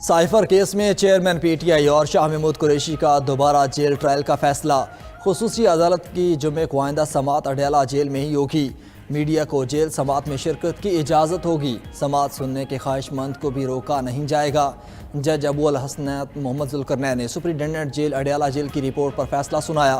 Cipher case میں chairman P T I اور شاہ محمود قریشی کا دوبارہ جیل ٹرائل کا فیصلہ۔ خصوصی عدالت کی جمعے کو آئندہ سماعت اڈیالہ جیل میں ہی ہوگی۔ میڈیا کو جیل سماعت میں شرکت کی اجازت ہوگی۔ سماعت سننے کے خواہش مند کو بھی روکا نہیں جائے گا۔ جج ابو الحسنات محمد ذوالقرنین نے سپرنٹینڈنٹ جیل اڈیالہ جیل کی رپورٹ پر فیصلہ سنایا۔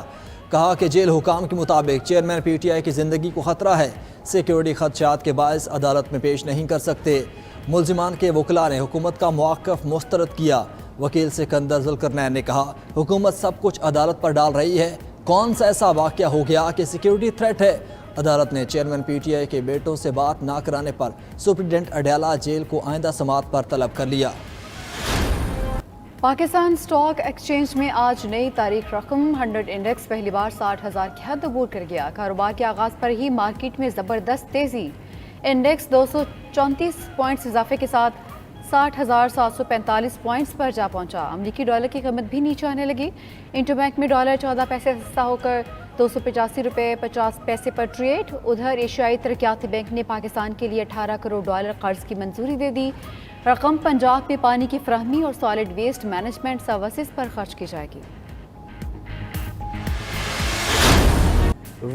کہا کہ جیل حکام کے مطابق چیئرمین پی ٹی آئی کی زندگی کو خطرہ ہے، سیکیورٹی خدشات کے باعث عدالت میں پیش نہیں کر سکتے۔ ملزمان کے وکلاء نے حکومت کا موقف مسترد کیا۔ وکیل سکندر ذوالقرنین نے کہا حکومت سب کچھ عدالت پر ڈال رہی ہے، کون سا ایسا واقعہ ہو گیا کہ سیکیورٹی تھریٹ ہے؟ عدالت نے چیئرمین پی ٹی آئی کے بیٹوں سے بات نہ کرانے پر سپرنٹینڈنٹ اڈیالہ جیل کو آئندہ سماعت پر طلب کر لیا۔ پاکستان سٹاک ایکسچینج میں آج نئی تاریخ رقم 100 انڈیکس پہلی بار 60,000 کی حد عبور کر گیا۔ کاروبار کے آغاز پر ہی مارکیٹ میں زبردست تیزی، انڈیکس 234 پوائنٹس اضافے کے ساتھ 60,745 پوائنٹس پر جا پہنچا۔ امریکی ڈالر کی قیمت بھی نیچے آنے لگی۔ انٹر بینک میں ڈالر 14 پیسے سستا ہو کر 285 روپے 50 پیسے پر ٹریڈ۔ ادھر ایشیائی ترقیاتی بینک نے پاکستان کے لیے 18 کروڑ ڈالر قرض کی منظوری دے دی۔ رقم پنجاب میں پانی کی فراہمی اور سالڈ ویسٹ مینجمنٹ سروسز پر خرچ کی جائے گی۔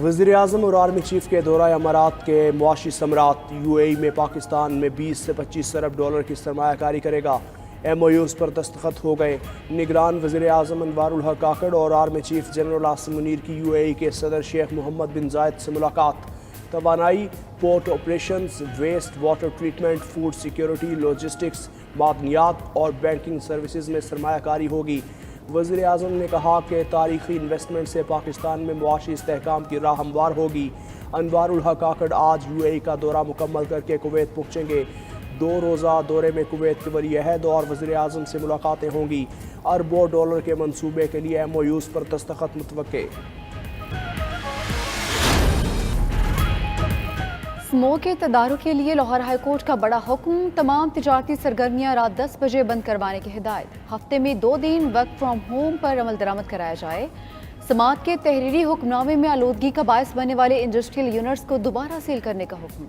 وزیر اعظم اور آرمی چیف کے دورہ امارات کے معاشی ثمرات۔ یو اے ای میں پاکستان میں 20 سے 25 ارب ڈالر کی سرمایہ کاری کرے گا۔ ایم او یوز پر دستخط ہو گئے۔ نگران وزیر اعظم انوار الحق کاکڑ اور army chief general Asim Munir کی یو اے ای کے صدر شیخ محمد بن زائد سے ملاقات۔ توانائی، port operations, waste water treatment, food security, logistics, معدنیات اور بینکنگ سروسز میں سرمایہ کاری ہوگی۔ وزیر اعظم نے کہا کہ تاریخی انویسٹمنٹ سے پاکستان میں معاشی استحکام کی راہ ہموار ہوگی۔ انوار الحق کاکڑ آج یو اے ای کا دورہ مکمل کر کے کویت پہنچیں گے۔ 2 روزہ دورے میں کویت کے ولی عہد اور وزیر اعظم سے ملاقاتیں ہوں گی۔ اربوں ڈالر کے منصوبے کے لیے ایم او یوز پر دستخط متوقع۔ اسموگ کے تدارک کے لیے لاہور ہائی کورٹ کا بڑا حکم، تمام تجارتی سرگرمیاں رات 10 بجے بند کروانے کی ہدایت۔ ہفتے میں 2 دن ورک فرام ہوم پر عمل درآمد کرایا جائے۔ سماعت کے تحریری حکم نامے میں آلودگی کا باعث بننے والے انڈسٹریل یونٹس کو دوبارہ سیل کرنے کا حکم۔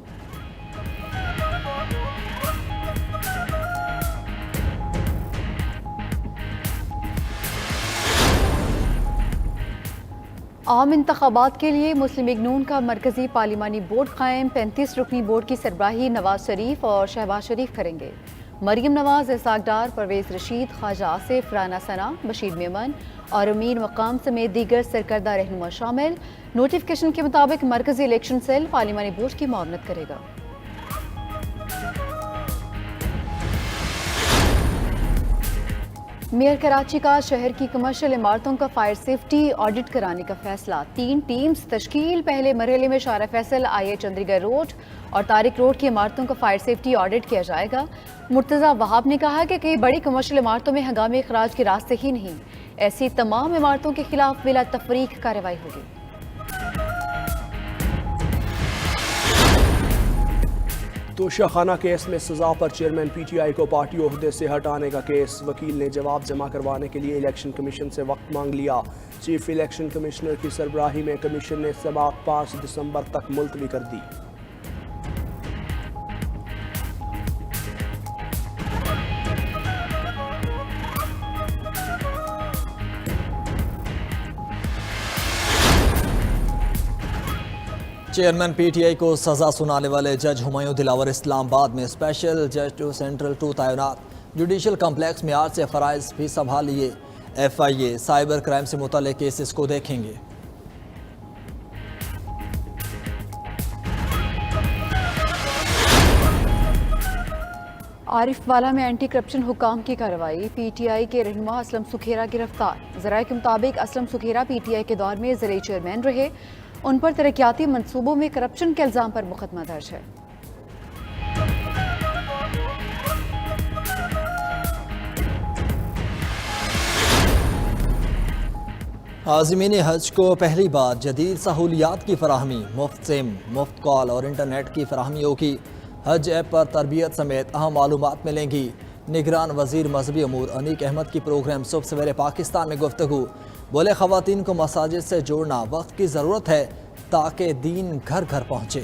عام انتخابات کے لیے مسلم لیگ نون کا مرکزی پارلیمانی بورڈ قائم۔ 35 رکنی بورڈ کی سربراہی نواز شریف اور شہباز شریف کریں گے۔ مریم نواز، اسحاق ڈار، پرویز رشید، خواجہ آصف، رانا ثنا، بشیر میمن اور امین مقام سمیت دیگر سرکردہ رہنما شامل۔ نوٹیفکیشن کے مطابق مرکزی الیکشن سیل پارلیمانی بورڈ کی معاونت کرے گا۔ میئر کراچی کا شہر کی کمرشل عمارتوں کا فائر سیفٹی آڈٹ کرانے کا فیصلہ۔ 3 ٹیمز تشکیل۔ پہلے مرحلے میں شارع فیصل، آئی ایچ چندری گڑھ روڈ اور طارق روڈ کی عمارتوں کا فائر سیفٹی آڈٹ کیا جائے گا۔ مرتضی وہاب نے کہا کہ کئی بڑی کمرشل عمارتوں میں ہنگامی اخراج کے راستے ہی نہیں، ایسی تمام عمارتوں کے خلاف بلا تفریق کارروائی ہوگی۔ توشہ خانہ کیس میں سزا پر چیئرمین پی ٹی آئی کو پارٹی عہدے سے ہٹانے کا کیس۔ وکیل نے جواب جمع کروانے کے لیے الیکشن کمیشن سے وقت مانگ لیا۔ چیف الیکشن کمشنر کی سربراہی میں کمیشن نے سماعت 5 دسمبر تک ملتوی کر دی۔ چیئرمین پی ٹی آئی کو سزا سنانے والے جج ہمایوں دلاور اسلام آباد میں اسپیشل جج سینٹرل 2 تعینات۔ جوڈیشل کمپلیکس میں آج سے فرائض بھی سنبھال لیے۔ F I A cyber crime سے متعلق کیسز کو دیکھیں گے۔ عارف والا میں اینٹی کرپشن حکام کی کارروائی۔ پی ٹی آئی کے رہنما اسلم سکھیرا گرفتار۔ ذرائع کے مطابق Aslam Sukhera P T I کے دور میں زرعی چیئرمین رہے۔ ان پر ترقیاتی منصوبوں میں کرپشن کے الزام پر مقدمہ درج ہے۔ عازمین حج کو پہلی بار جدید سہولیات کی فراہمی، مفت سم، مفت کال اور انٹرنیٹ کی فراہمی ہوگی۔ حج ایپ پر تربیت سمیت اہم معلومات ملیں گی۔ نگران وزیر مذہبی امور انیق احمد کی پروگرام صبح سویرے پاکستان میں گفتگو۔ بولے خواتین کو مساجد سے جوڑنا وقت کی ضرورت ہے تاکہ دین گھر گھر پہنچے۔